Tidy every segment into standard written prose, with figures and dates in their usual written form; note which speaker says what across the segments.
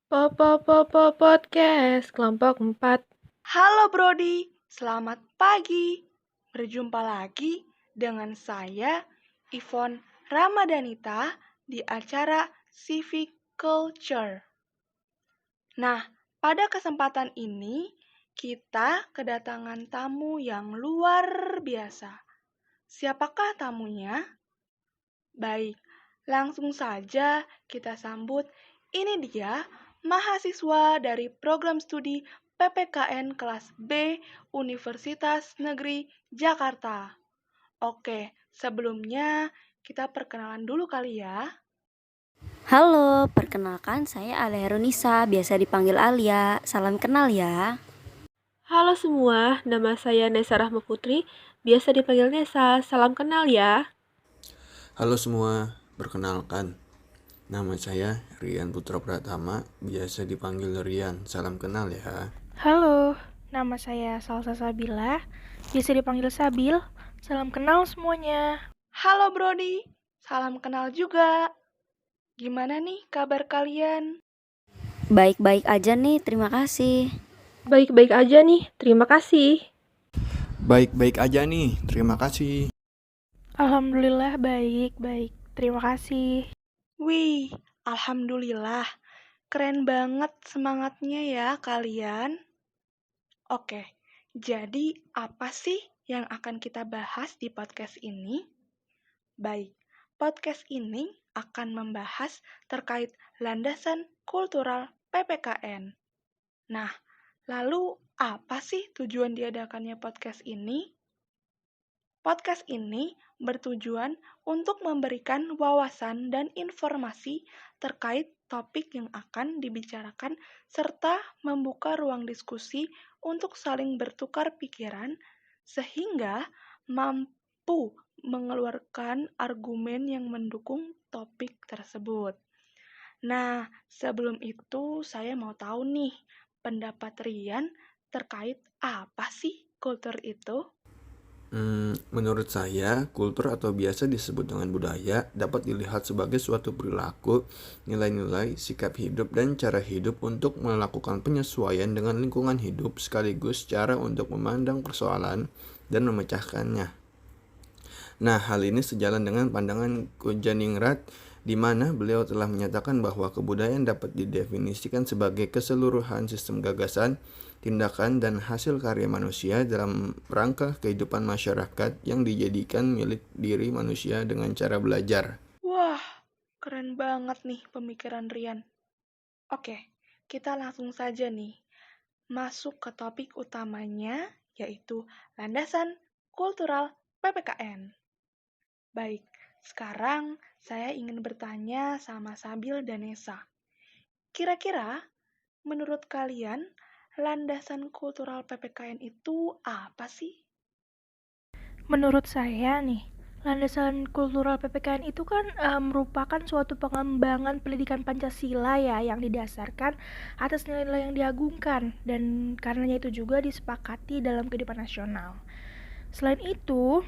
Speaker 1: Podcast kelompok 4.
Speaker 2: Halo Brody, selamat pagi. Berjumpa lagi dengan saya, Ivon Ramadanita, di acara Civic Culture. Nah, pada kesempatan ini, kita kedatangan tamu yang luar biasa. Siapakah tamunya? Baik, langsung saja kita sambut. Ini dia, mahasiswa dari program studi PPKN kelas B Universitas Negeri Jakarta. Oke, sebelumnya kita perkenalan dulu kali ya.
Speaker 3: Halo, perkenalkan saya Alia Herunisa, biasa dipanggil Alia. Salam kenal ya.
Speaker 1: Halo semua, nama saya Nesa Rahma Putri, biasa dipanggil Nesa. Salam kenal ya.
Speaker 4: Halo semua, perkenalkan. Nama saya Rian Putra Pratama, biasa dipanggil Rian. Salam kenal ya.
Speaker 5: Halo, nama saya Salsa Sabila, biasa dipanggil Sabil. Salam kenal semuanya.
Speaker 2: Halo Brody, salam kenal juga. Gimana nih kabar kalian?
Speaker 3: Baik-baik aja nih, terima kasih.
Speaker 1: Baik-baik aja nih, terima kasih.
Speaker 4: Baik-baik aja nih, terima kasih.
Speaker 5: Alhamdulillah baik. Terima kasih.
Speaker 2: Wih, alhamdulillah. Keren banget semangatnya ya kalian. Oke, jadi apa sih yang akan kita bahas di podcast ini? Baik, podcast ini akan membahas terkait landasan kultural PPKN. Nah, lalu apa sih tujuan diadakannya podcast ini? Podcast ini bertujuan untuk memberikan wawasan dan informasi terkait topik yang akan dibicarakan serta membuka ruang diskusi untuk saling bertukar pikiran sehingga mampu mengeluarkan argumen yang mendukung topik tersebut. Nah, sebelum itu saya mau tahu nih pendapat Rian terkait apa sih kultur itu?
Speaker 4: Menurut saya, kultur atau biasa disebut dengan budaya dapat dilihat sebagai suatu perilaku, nilai-nilai, sikap hidup, dan cara hidup untuk melakukan penyesuaian dengan lingkungan hidup sekaligus cara untuk memandang persoalan dan memecahkannya. Nah, hal ini sejalan dengan pandangan Kojaningrat, di mana beliau telah menyatakan bahwa kebudayaan dapat didefinisikan sebagai keseluruhan sistem gagasan, tindakan, dan hasil karya manusia dalam rangka kehidupan masyarakat yang dijadikan milik diri manusia dengan cara belajar.
Speaker 2: Wah, keren banget nih pemikiran Rian. Oke, kita langsung saja nih masuk ke topik utamanya, yaitu landasan kultural PPKN. Baik, sekarang saya ingin bertanya sama Sabil dan Nesa. Kira-kira, menurut kalian, landasan kultural PPKN itu apa sih?
Speaker 5: Menurut saya nih, landasan kultural PPKN itu kan merupakan suatu pengembangan pendidikan Pancasila ya yang didasarkan atas nilai-nilai yang diagungkan dan karenanya itu juga disepakati dalam kehidupan nasional. Selain itu,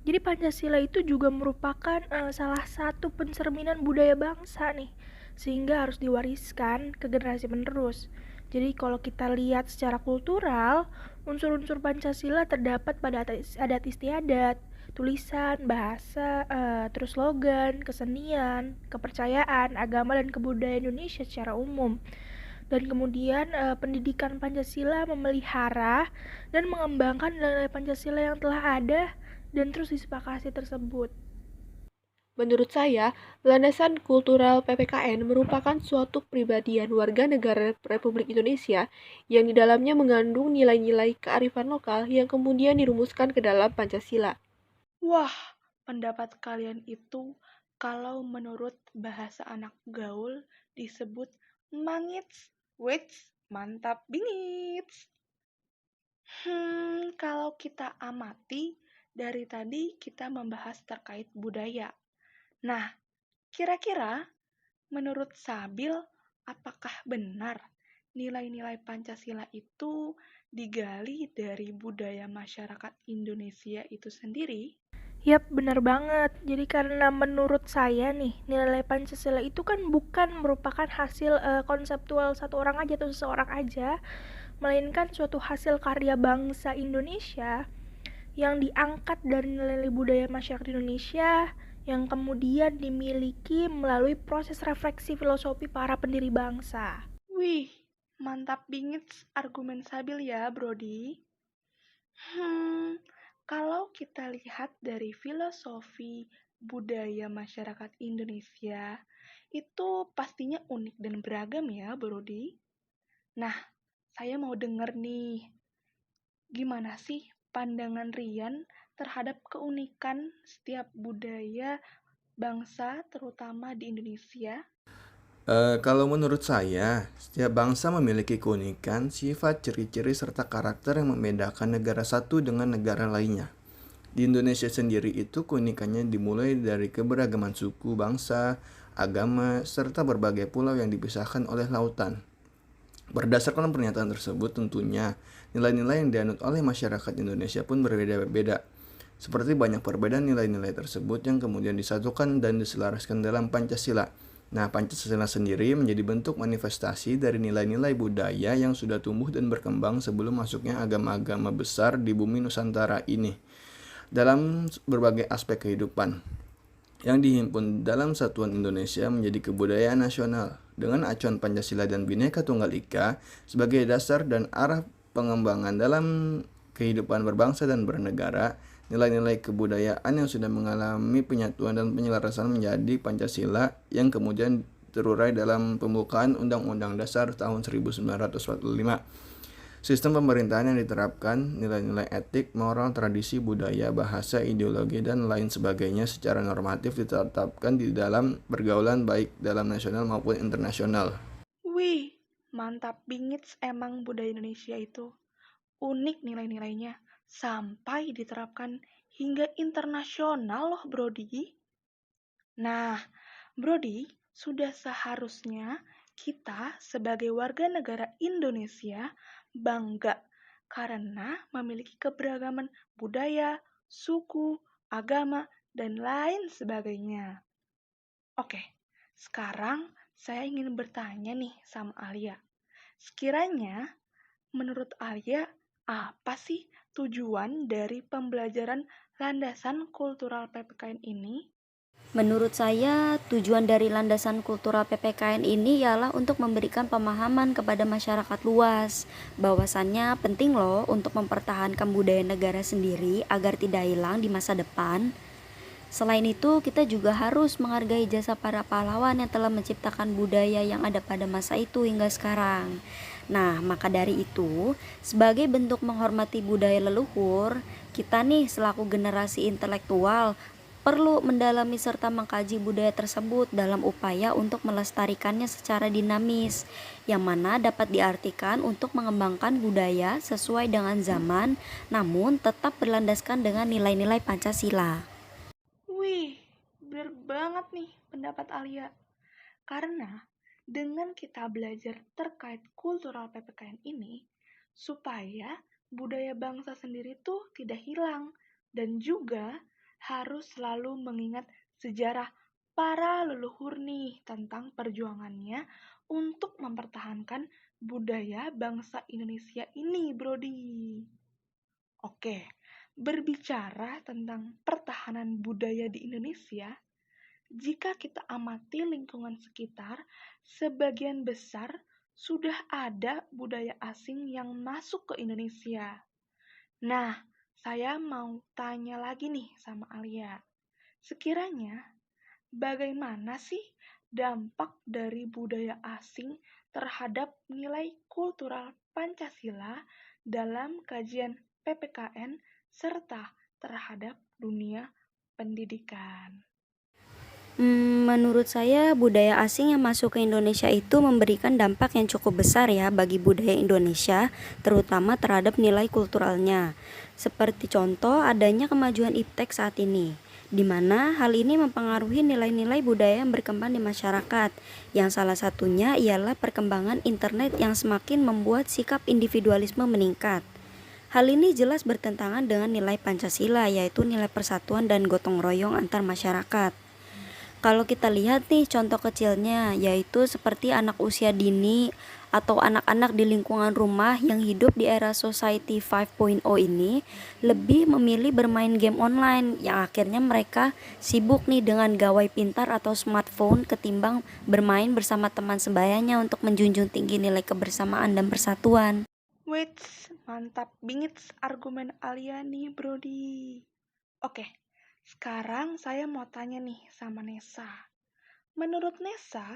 Speaker 5: jadi Pancasila itu juga merupakan salah satu pencerminan budaya bangsa nih, sehingga harus diwariskan ke generasi penerus. Jadi kalau kita lihat secara kultural, unsur-unsur Pancasila terdapat pada adat istiadat, tulisan, bahasa, terus slogan, kesenian, kepercayaan, agama dan kebudayaan Indonesia secara umum. Dan kemudian pendidikan Pancasila memelihara dan mengembangkan nilai Pancasila yang telah ada dan terus disepakati tersebut.
Speaker 1: Menurut saya, landasan kultural PPKN merupakan suatu kepribadian warga negara Republik Indonesia yang di dalamnya mengandung nilai-nilai kearifan lokal yang kemudian dirumuskan ke dalam Pancasila.
Speaker 2: Wah, pendapat kalian itu kalau menurut bahasa anak gaul disebut mangits, wits, mantap bingits. Kalau kita amati, dari tadi kita membahas terkait budaya. Nah, kira-kira menurut Sabil, apakah benar nilai-nilai Pancasila itu digali dari budaya masyarakat Indonesia itu sendiri?
Speaker 5: Yap, benar banget. Jadi karena menurut saya nih, nilai Pancasila itu kan bukan merupakan hasil konseptual satu orang aja atau seseorang aja, melainkan suatu hasil karya bangsa Indonesia yang diangkat dari nilai-nilai budaya masyarakat Indonesia yang kemudian dimiliki melalui proses refleksi filosofi para pendiri bangsa.
Speaker 2: Wih, mantap bingit argumen Sabil ya, Brody. Kalau kita lihat dari filosofi budaya masyarakat Indonesia, itu pastinya unik dan beragam ya, Brody. Nah, saya mau denger nih, gimana sih pandangan Rian terhadap keunikan setiap budaya bangsa, terutama di Indonesia?
Speaker 4: Kalau menurut saya, setiap bangsa memiliki keunikan, sifat, ciri-ciri, serta karakter yang membedakan negara satu dengan negara lainnya. Di Indonesia sendiri itu keunikannya dimulai dari keberagaman suku, bangsa, agama, serta berbagai pulau yang dipisahkan oleh lautan. Berdasarkan pernyataan tersebut tentunya, nilai-nilai yang dianut oleh masyarakat Indonesia pun berbeda-beda. Seperti banyak perbedaan nilai-nilai tersebut yang kemudian disatukan dan diselaraskan dalam Pancasila. Nah, Pancasila sendiri menjadi bentuk manifestasi dari nilai-nilai budaya yang sudah tumbuh dan berkembang sebelum masuknya agama-agama besar di bumi Nusantara ini dalam berbagai aspek kehidupan yang dihimpun dalam Satuan Indonesia menjadi kebudayaan nasional dengan acuan Pancasila dan Bhinneka Tunggal Ika sebagai dasar dan arah pengembangan dalam kehidupan berbangsa dan bernegara. Nilai-nilai kebudayaan yang sudah mengalami penyatuan dan penyelarasan menjadi Pancasila yang kemudian terurai dalam pembukaan Undang-Undang Dasar tahun 1945. Sistem pemerintahan yang diterapkan, nilai-nilai etik, moral, tradisi, budaya, bahasa, ideologi, dan lain sebagainya secara normatif ditetapkan di dalam pergaulan baik dalam nasional maupun internasional.
Speaker 2: Wih, mantap bingit emang budaya Indonesia itu. Unik nilai-nilainya, sampai diterapkan hingga internasional loh, Brody. Nah, Brody, sudah seharusnya kita sebagai warga negara Indonesia bangga karena memiliki keberagaman budaya, suku, agama, dan lain sebagainya. Oke, sekarang saya ingin bertanya nih sama Alia. Sekiranya, menurut Alia, apa sih tujuan dari pembelajaran landasan kultural PPKN ini?
Speaker 3: Menurut saya, tujuan dari landasan kultural PPKN ini ialah untuk memberikan pemahaman kepada masyarakat luas, bahwasannya penting loh untuk mempertahankan budaya negara sendiri agar tidak hilang di masa depan. Selain itu, kita juga harus menghargai jasa para pahlawan yang telah menciptakan budaya yang ada pada masa itu hingga sekarang. Nah, maka dari itu, sebagai bentuk menghormati budaya leluhur, kita nih selaku generasi intelektual perlu mendalami serta mengkaji budaya tersebut dalam upaya untuk melestarikannya secara dinamis, yang mana dapat diartikan untuk mengembangkan budaya sesuai dengan zaman, namun tetap berlandaskan dengan nilai-nilai Pancasila.
Speaker 2: Wih, bener banget nih pendapat Alia. Karena dengan kita belajar terkait kultural PPKN ini, supaya budaya bangsa sendiri tuh tidak hilang dan juga harus selalu mengingat sejarah para leluhur nih tentang perjuangannya untuk mempertahankan budaya bangsa Indonesia ini, Brody. Oke, berbicara tentang pertahanan budaya di Indonesia, jika kita amati lingkungan sekitar, sebagian besar sudah ada budaya asing yang masuk ke Indonesia. Nah, saya mau tanya lagi nih sama Alia. Sekiranya, bagaimana sih dampak dari budaya asing terhadap nilai kultural Pancasila dalam kajian PPKN serta terhadap dunia pendidikan?
Speaker 3: Menurut saya budaya asing yang masuk ke Indonesia itu memberikan dampak yang cukup besar ya bagi budaya Indonesia, terutama terhadap nilai kulturalnya. Seperti contoh adanya kemajuan iptek saat ini, di mana hal ini mempengaruhi nilai-nilai budaya yang berkembang di masyarakat, yang salah satunya ialah perkembangan internet yang semakin membuat sikap individualisme meningkat. Hal ini jelas bertentangan dengan nilai Pancasila, yaitu nilai persatuan dan gotong royong antar masyarakat. Kalau kita lihat nih contoh kecilnya, yaitu seperti anak usia dini atau anak-anak di lingkungan rumah yang hidup di era Society 5.0 ini lebih memilih bermain game online yang akhirnya mereka sibuk nih dengan gawai pintar atau smartphone ketimbang bermain bersama teman sebayanya untuk menjunjung tinggi nilai kebersamaan dan persatuan.
Speaker 2: Wait, mantap bingit argumen Alia nih, Brody. Oke, sekarang saya mau tanya nih sama Nesa. Menurut Nesa,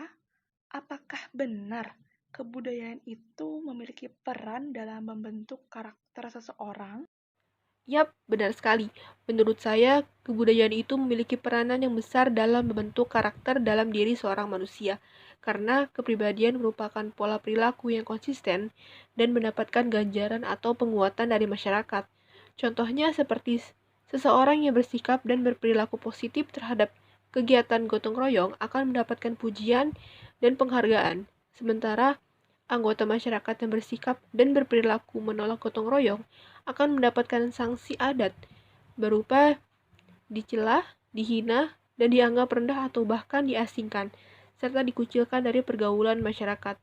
Speaker 2: apakah benar kebudayaan itu memiliki peran dalam membentuk karakter seseorang?
Speaker 1: Yap, benar sekali. Menurut saya, kebudayaan itu memiliki peranan yang besar dalam membentuk karakter dalam diri seorang manusia, karena kepribadian merupakan pola perilaku yang konsisten dan mendapatkan ganjaran atau penguatan dari masyarakat. Contohnya seperti seseorang yang bersikap dan berperilaku positif terhadap kegiatan gotong royong akan mendapatkan pujian dan penghargaan, sementara anggota masyarakat yang bersikap dan berperilaku menolak gotong royong akan mendapatkan sanksi adat berupa dicela, dihina, dan dianggap rendah atau bahkan diasingkan, serta dikucilkan dari pergaulan masyarakat.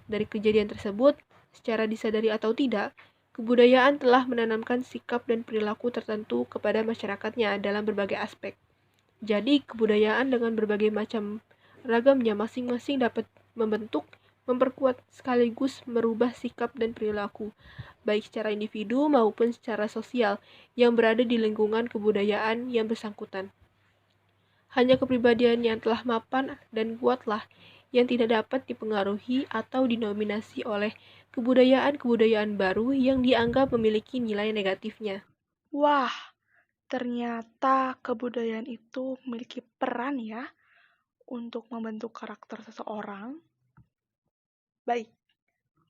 Speaker 1: Dari kejadian tersebut, secara disadari atau tidak, kebudayaan telah menanamkan sikap dan perilaku tertentu kepada masyarakatnya dalam berbagai aspek. Jadi, kebudayaan dengan berbagai macam ragamnya masing-masing dapat membentuk, memperkuat sekaligus merubah sikap dan perilaku, baik secara individu maupun secara sosial yang berada di lingkungan kebudayaan yang bersangkutan. Hanya kepribadian yang telah mapan dan kuatlah yang tidak dapat dipengaruhi atau dinominasi oleh kebudayaan-kebudayaan baru yang dianggap memiliki nilai negatifnya.
Speaker 2: Wah, ternyata kebudayaan itu memiliki peran ya untuk membentuk karakter seseorang. Baik,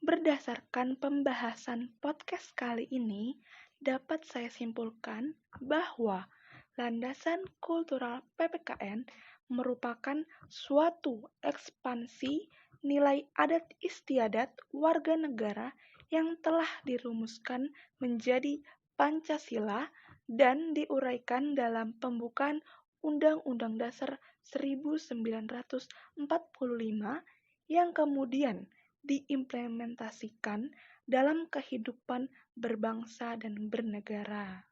Speaker 2: berdasarkan pembahasan podcast kali ini, dapat saya simpulkan bahwa landasan kultural PPKN merupakan suatu ekspansi nilai adat istiadat warga negara yang telah dirumuskan menjadi Pancasila dan diuraikan dalam pembukaan Undang-Undang Dasar 1945 yang kemudian diimplementasikan dalam kehidupan berbangsa dan bernegara.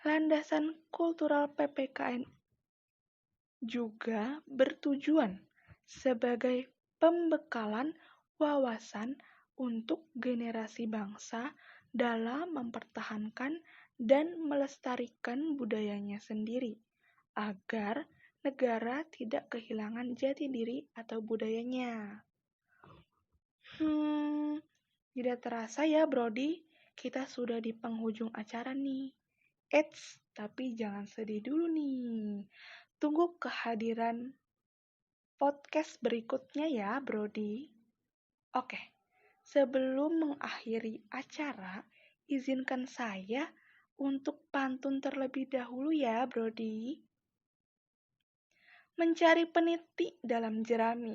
Speaker 2: Landasan kultural PPKN juga bertujuan sebagai pembekalan wawasan untuk generasi bangsa dalam mempertahankan dan melestarikan budayanya sendiri, agar negara tidak kehilangan jati diri atau budayanya. Tidak terasa ya, Brody, kita sudah di penghujung acara nih. Eits, tapi jangan sedih dulu nih. Tunggu kehadiran podcast berikutnya ya, Brody. Oke, sebelum mengakhiri acara, izinkan saya untuk pantun terlebih dahulu ya, Brody. Mencari peniti dalam jerami.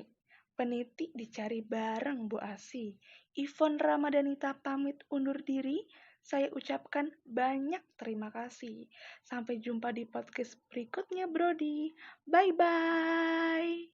Speaker 2: Peniti dicari bareng Bu Asi. Ivon Ramadanita pamit undur diri. Saya ucapkan banyak terima kasih. Sampai jumpa di podcast berikutnya, Brody. Bye-bye.